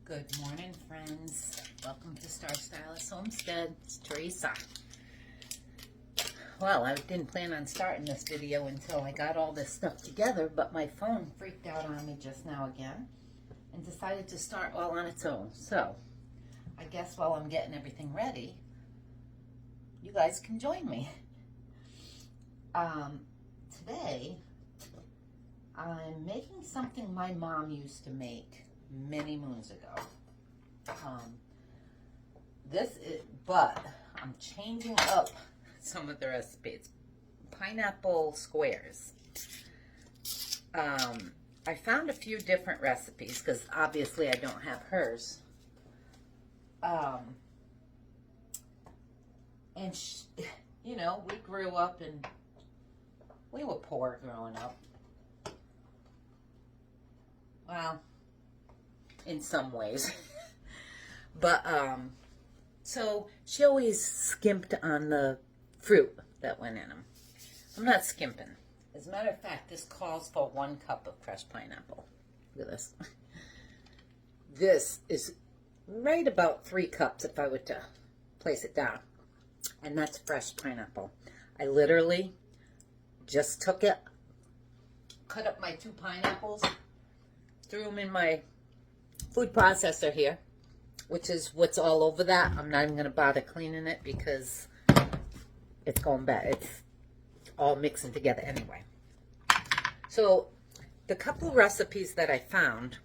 Good morning, friends. Welcome to Star Stylist Homestead. It's Teresa. Well, I didn't plan on starting this video until I got all this stuff together, but my phone freaked out on me just now again and decided to start all on its own. So, I guess while I'm getting everything ready, you guys can join me. Today, I'm making something my mom used to make many moons ago. But I'm changing up some of the recipes. Pineapple squares. I found a few different recipes because obviously I don't have hers. You know, we grew up and we were poor growing up. Well, in some ways. But, so she always skimped on the fruit that went in them. I'm not skimping. As a matter of fact, this calls for 1 cup of crushed pineapple. Look at this. This is right about 3 cups if I were to place it down. And that's fresh pineapple. I literally just took it, cut up my 2 pineapples, threw them in my food processor here, which is what's all over that. I'm not even going to bother cleaning it because it's going bad. It's all mixing together anyway. So the couple recipes that I found,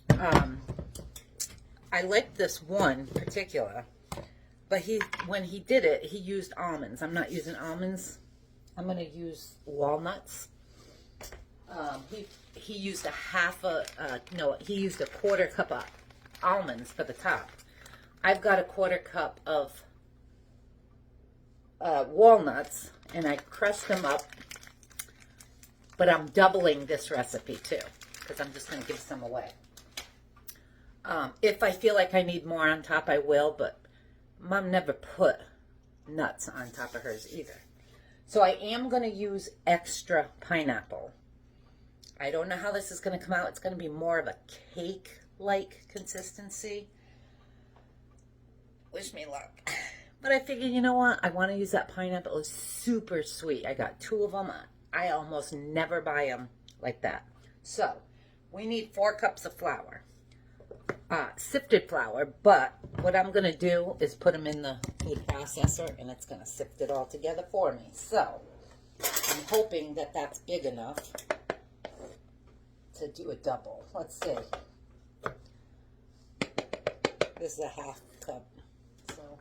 I like this one particular, but when he did it, he used almonds. I'm not using almonds. I'm going to use walnuts. He used he used a 1/4 cup of almonds for the top. I've got a 1/4 cup of walnuts, and I crushed them up, but I'm doubling this recipe too, because I'm just going to give some away. If I feel like I need more on top, I will, but Mom never put nuts on top of hers either. So I am going to use extra pineapple. I don't know how this is going to come out. It's going to be more of a cake-like consistency. Wish me luck. But I figured, you know what? I want to use that pineapple. It's super sweet. I got 2 of them. I almost never buy them like that. So, we need 4 cups of flour. Sifted flour, but what I'm going to do is put them in the food processor, and it's going to sift it all together for me. So, I'm hoping that that's big enough to do a double. Let's see. This is a 1/2 cup. So,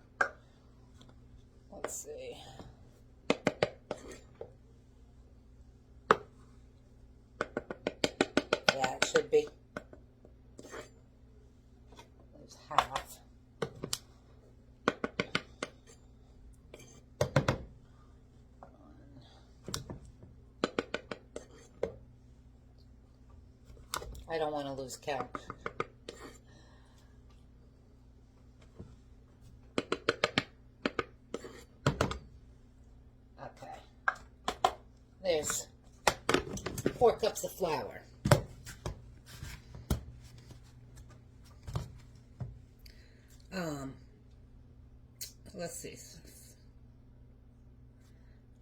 let's see. Yeah, it should be. There's 1/2. I don't want to lose count. Okay. There's 4 cups of flour. Let's see.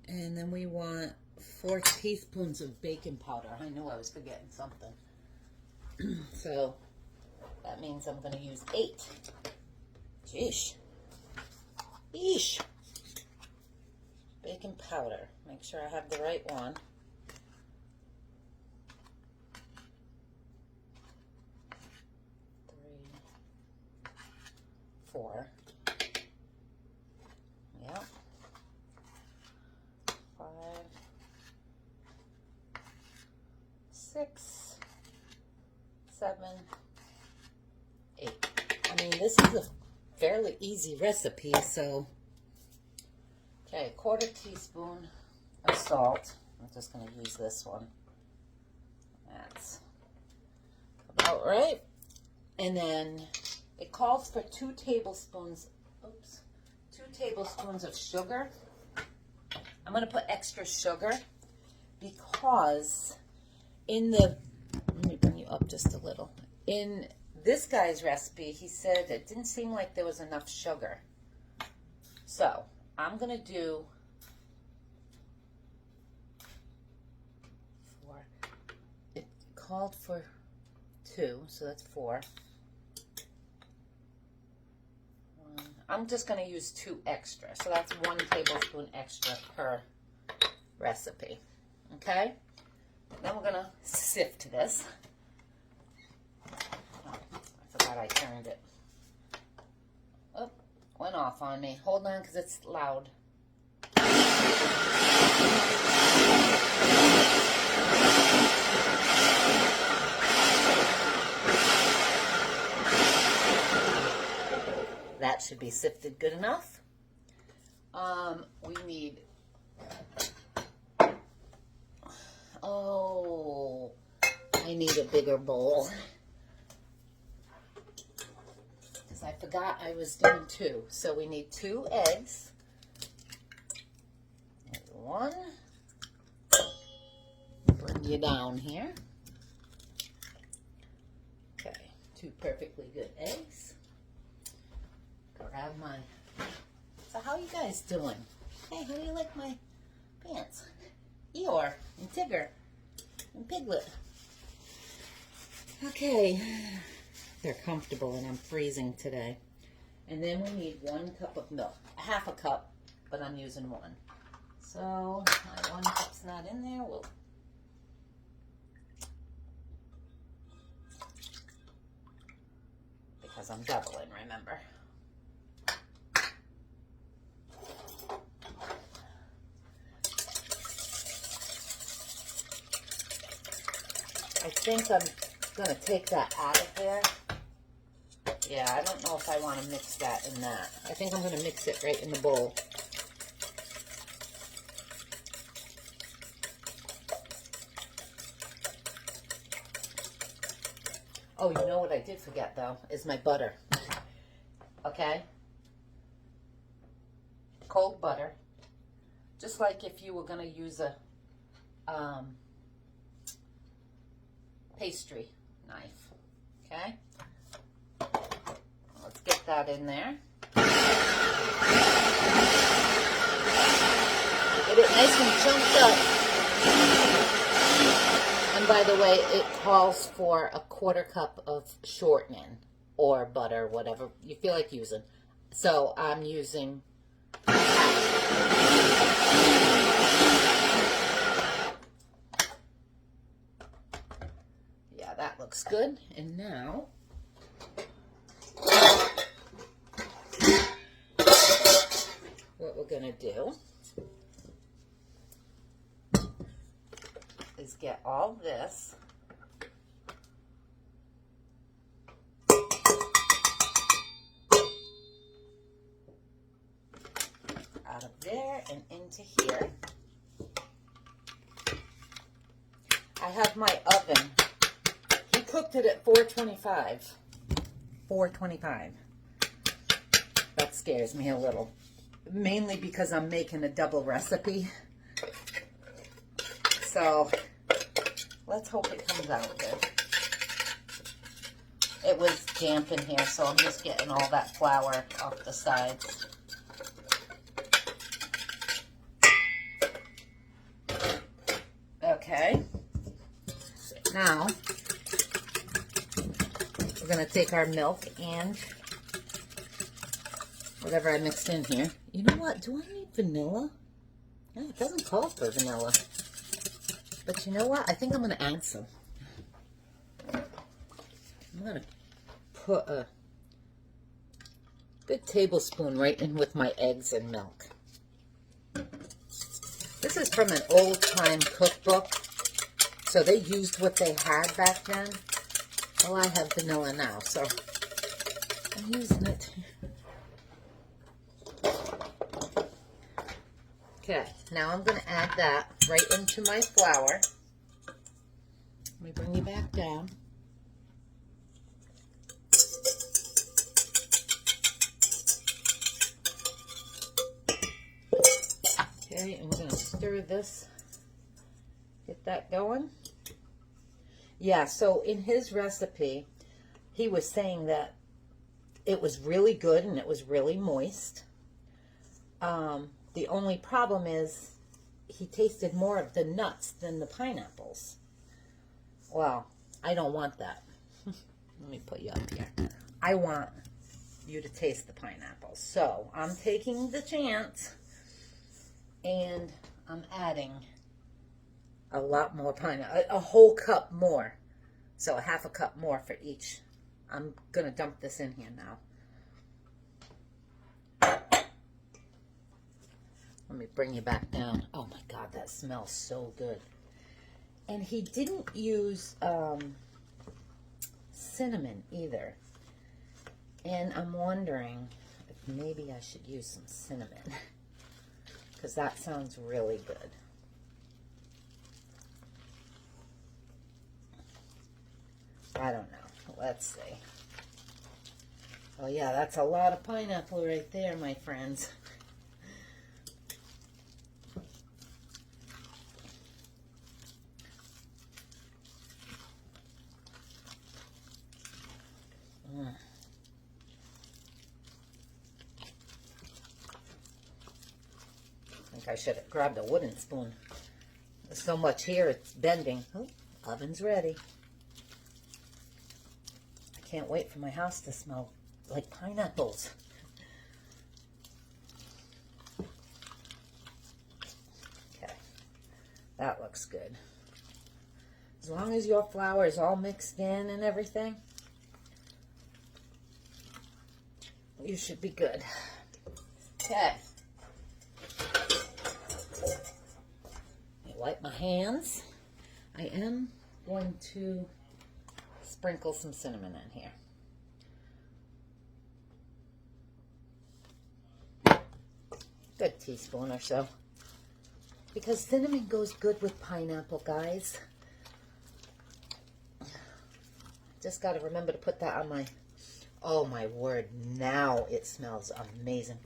And then we want 4 teaspoons of baking powder. I knew I was forgetting something. So that means I'm going to use 8. Jeesh. Yeesh. Baking powder. Make sure I have the right one. 3, 4. Yep. 5, 6, 7, 8. I mean, this is a fairly easy recipe, so. Okay, 1/4 teaspoon of salt. I'm just going to use this one. That's about right. And then it calls for 2 tablespoons, 2 tablespoons of sugar. I'm going to put extra sugar because in the, let me bring you up just a little. In this guy's recipe, he said it didn't seem like there was enough sugar. So I'm going to do 4. It called for 2, so that's 4. I'm just going to use 2 extra. So that's 1 tablespoon extra per recipe. Okay? Then we're going to sift this. Oh, I forgot I turned it. Oh, went off on me. Hold on because it's loud. That should be sifted good enough. We need, I need a bigger bowl. Because I forgot I was doing 2. So we need 2 eggs. There's 1. Bring you down here. Okay, 2 perfectly good eggs. Grab my, so how you guys doing? Hey, how do you like my pants? Eeyore and Tigger and Piglet. Okay, they're comfortable and I'm freezing today. And then we need 1 cup of milk, half a cup, but I'm using 1. So my 1 cup's not in there. We'll because I'm doubling, remember. I think I'm going to take that out of there. Yeah, I don't know if I want to mix that in that. I think I'm going to mix it right in the bowl. Oh, you know what I did forget, though, is my butter. Okay? Cold butter. Just like if you were going to use a pastry knife. Okay? Let's get that in there. Get it nice and chunked up. And by the way, it calls for a 1/4 cup of shortening or butter, whatever you feel like using. So I'm using that looks good. And now what we're going to do is get all this out of there and into here. I have my oven. He cooked it at 425. 425. That scares me a little. Mainly because I'm making a double recipe. So, let's hope it comes out good. It was damp in here, so I'm just getting all that flour off the sides. Okay. Now, we're going to take our milk and whatever I mixed in here. You know what? Do I need vanilla? No, it doesn't call for vanilla. But you know what? I think I'm going to add some. I'm going to put a good tablespoon right in with my eggs and milk. This is from an old-time cookbook. So they used what they had back then. Well, I have vanilla now, so I'm using it. Okay, now I'm going to add that right into my flour. Let me bring you back down. Okay, and we're going to stir this. Get that going. Yeah, so in his recipe, he was saying that it was really good and it was really moist. The only problem is he tasted more of the nuts than the pineapples. Well, I don't want that. Let me put you up here. I want you to taste the pineapples. So I'm taking the chance and I'm adding a lot more pineapple, a whole cup more. So a half a cup more for each. I'm going to dump this in here now. Let me bring you back down. Oh my God, that smells so good. And he didn't use cinnamon either. And I'm wondering if maybe I should use some cinnamon. Because that sounds really good. I don't know. Let's see. Oh yeah, that's a lot of pineapple right there, my friends. I think I should have grabbed a wooden spoon. There's so much here, it's bending. Oh, oven's ready. I can't wait for my house to smell like pineapples. Okay, that looks good. As long as your flour is all mixed in and everything, you should be good. Okay. Wipe my hands. I am going to sprinkle some cinnamon in here. Good teaspoon or so. Because cinnamon goes good with pineapple, guys. Just got to remember to put that on my... Oh my word, now it smells amazing.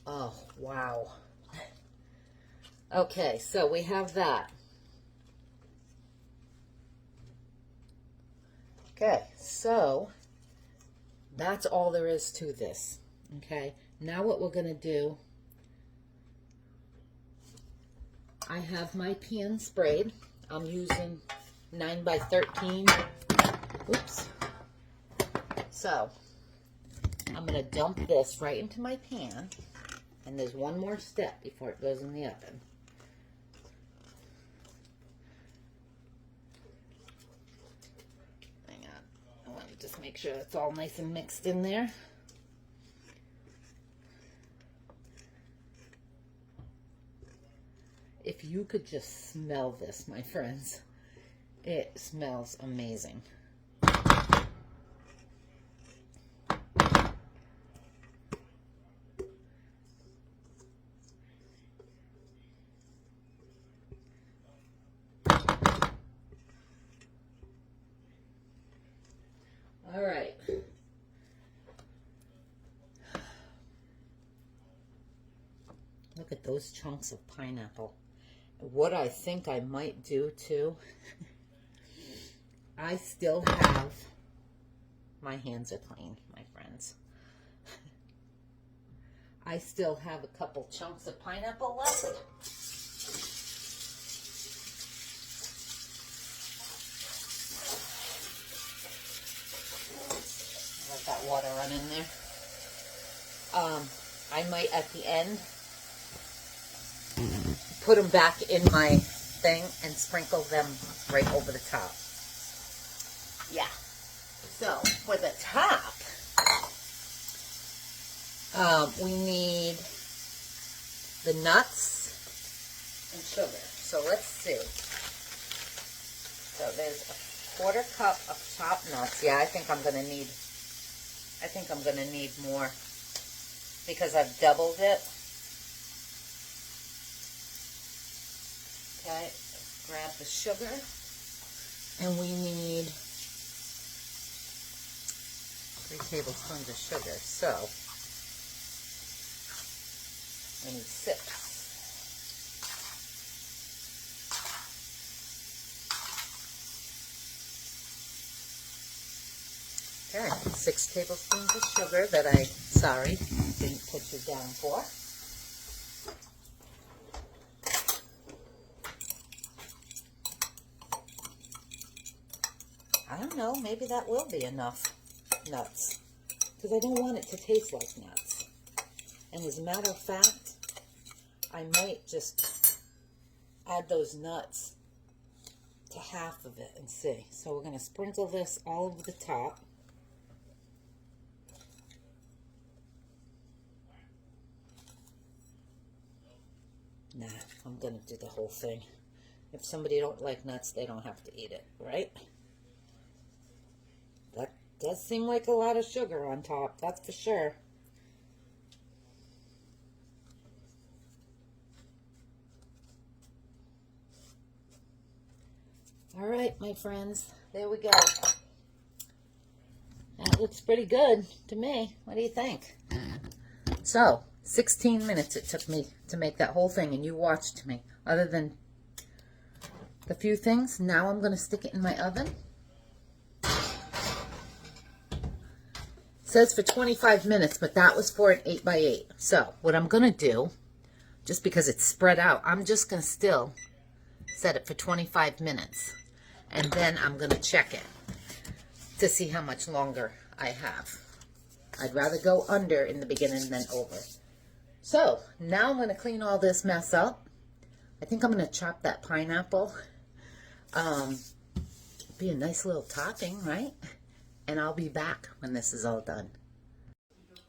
Oh, wow. Okay, so we have that. Okay, so that's all there is to this. Okay, now what we're going to do, I have my pan sprayed. I'm using 9 by 13. Oops. So I'm going to dump this right into my pan. And there's one more step before it goes in the oven. Hang on. I want to just make sure it's all nice and mixed in there. If you could just smell this, my friends, it smells amazing. All right. Look at those chunks of pineapple. What I think I might do too, I still have, my hands are clean, my friends. I still have a couple chunks of pineapple left. Let that water run in there. I might at the end put them back in my thing and sprinkle them right over the top. Yeah. So for the top, we need the nuts and sugar. So let's see. So there's a 1/4 cup of chopped nuts. Yeah, I think I'm gonna need more because I've doubled it. Okay, grab the sugar, and we need 3 tablespoons of sugar. So we need 6. Okay, 6 tablespoons of sugar that I, sorry, didn't put you down for. I don't know, maybe that will be enough nuts, because I don't want it to taste like nuts. And as a matter of fact, I might just add those nuts to half of it and see. So we're going to sprinkle this all over the top. Nah, I'm going to do the whole thing. If somebody don't like nuts, they don't have to eat it, right? That does seem like a lot of sugar on top, that's for sure. All right, my friends, there we go. That looks pretty good to me. What do you think? So, 16 minutes it took me to make that whole thing, and you watched me. Other than the few things, now I'm going to stick it in my oven. It says for 25 minutes, but that was for an 8x8. So, what I'm going to do, just because it's spread out, I'm just going to still set it for 25 minutes. And then I'm going to check it to see how much longer I have. I'd rather go under in the beginning than over. So, now I'm going to clean all this mess up. I think I'm going to chop that pineapple. Be a nice little topping, right? And I'll be back when this is all done.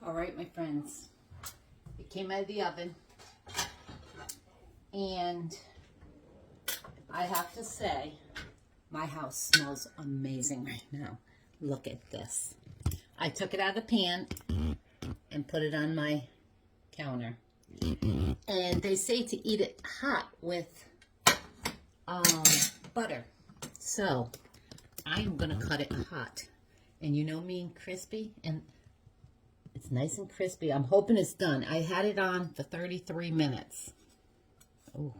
All right, my friends. It came out of the oven. And I have to say, my house smells amazing right now. Look at this. I took it out of the pan and put it on my counter. And they say to eat it hot with butter. So I'm going to cut it hot. And you know me and crispy, and it's nice and crispy. I'm hoping it's done. I had it on for 33 minutes. Oh.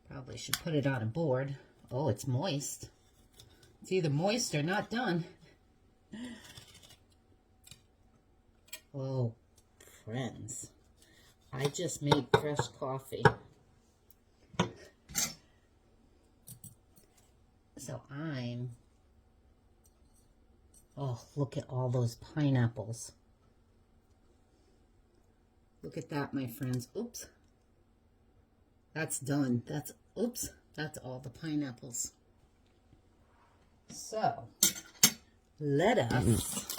Probably should put it on a board. Oh, it's moist. It's either moist or not done. Oh, friends. I just made fresh coffee. So oh, look at all those pineapples. Look at that, my friends. Oops. That's done. Oops, that's all the pineapples. So, let us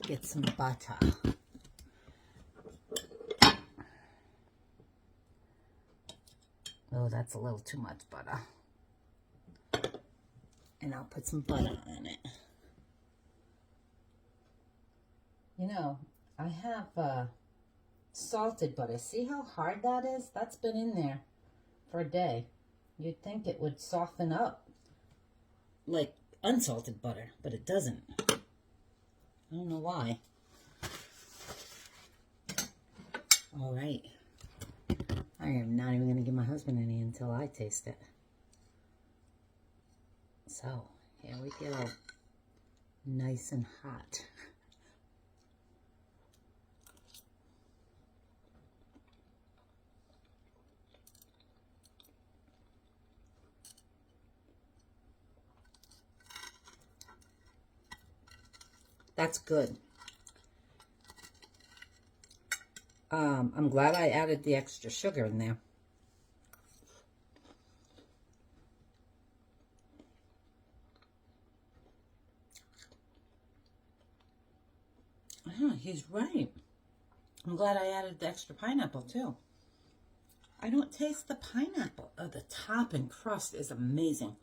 get some butter. Oh, that's a little too much butter. And I'll put some butter on it. You know, I have salted butter. See how hard that is? That's been in there for a day. You'd think it would soften up like unsalted butter, but it doesn't. I don't know why. All right. I am not even going to give my husband any until I taste it. So, here we go. Nice and hot. That's good. I'm glad I added the extra sugar in there. Oh, he's right. I'm glad I added the extra pineapple too. I don't taste the pineapple. Oh, the top and crust is amazing.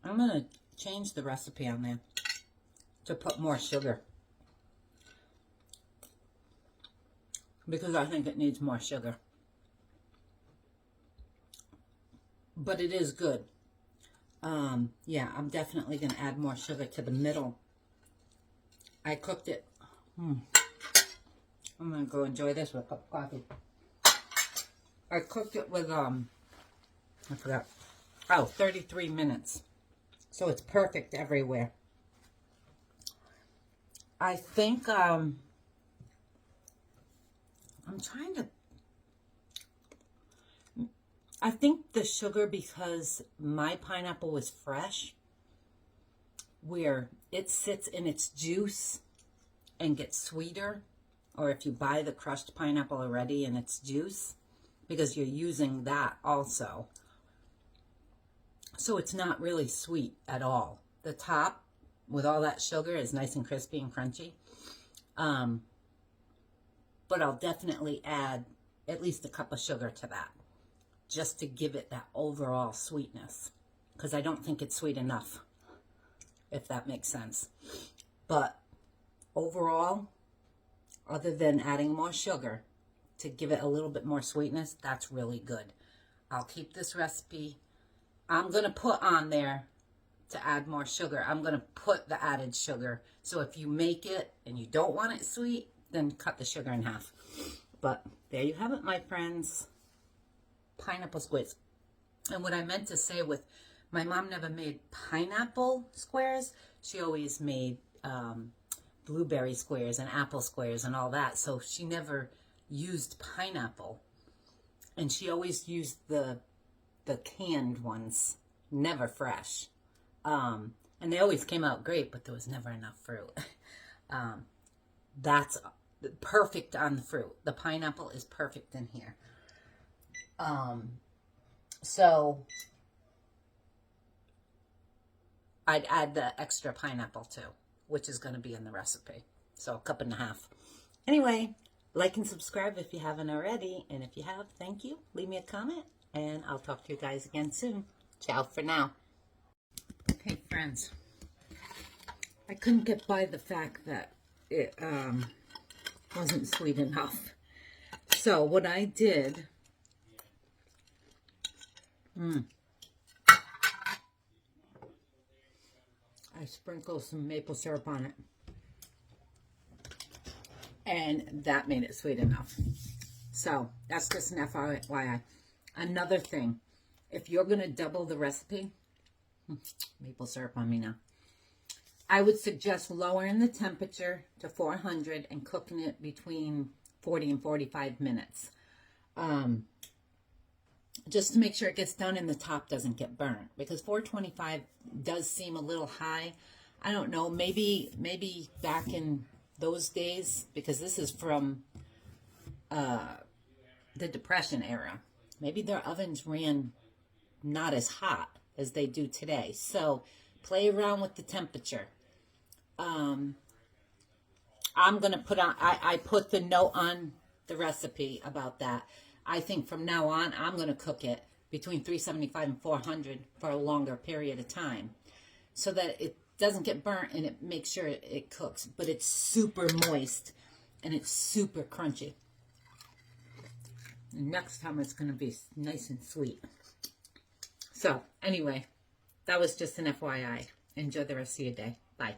I'm going to change the recipe on there to put more sugar, because I think it needs more sugar. But it is good. Yeah, I'm definitely going to add more sugar to the middle. I cooked it. I'm going to go enjoy this with a cup of coffee. I cooked it with, I forgot. Oh, 33 minutes. So it's perfect everywhere. I think, I'm trying to, I think the sugar, because my pineapple was fresh, where it sits in its juice and gets sweeter, or if you buy the crushed pineapple already in its juice, because you're using that also. So it's not really sweet at all. The top with all that sugar is nice and crispy and crunchy. But I'll definitely add at least a cup of sugar to that, just to give it that overall sweetness, because I don't think it's sweet enough, if that makes sense. But overall, other than adding more sugar to give it a little bit more sweetness, that's really good. I'll keep this recipe. I'm going to put on there to add more sugar. I'm going to put the added sugar. So if you make it and you don't want it sweet, then cut the sugar in half. But there you have it, my friends. Pineapple squares. And what I meant to say with, my mom never made pineapple squares. She always made blueberry squares and apple squares and all that. So she never used pineapple. And she always used the canned ones, never fresh. And they always came out great, but there was never enough fruit. That's perfect on the fruit. The pineapple is perfect in here. So I'd add the extra pineapple too, which is going to be in the recipe. So 1.5 cups. Anyway, like and subscribe if you haven't already. And if you have, thank you. Leave me a comment and I'll talk to you guys again soon. Ciao for now. Okay, friends. I couldn't get by the fact that it wasn't sweet enough. So what I did, I sprinkled some maple syrup on it. And that made it sweet enough. So that's just an FYI. Another thing, if you're going to double the recipe, maple syrup on me now, I would suggest lowering the temperature to 400 and cooking it between 40 and 45 minutes. Just to make sure it gets done and the top doesn't get burnt. Because 425 does seem a little high. I don't know, maybe back in those days, because this is from the Depression era, maybe their ovens ran not as hot as they do today. So play around with the temperature. I'm going to put on, I put the note on the recipe about that. I think from now on, I'm going to cook it between 375 and 400 for a longer period of time, so that it doesn't get burnt and it makes sure it cooks. But it's super moist and it's super crunchy. And next time it's going to be nice and sweet. So anyway, that was just an FYI. Enjoy the rest of your day. Bye.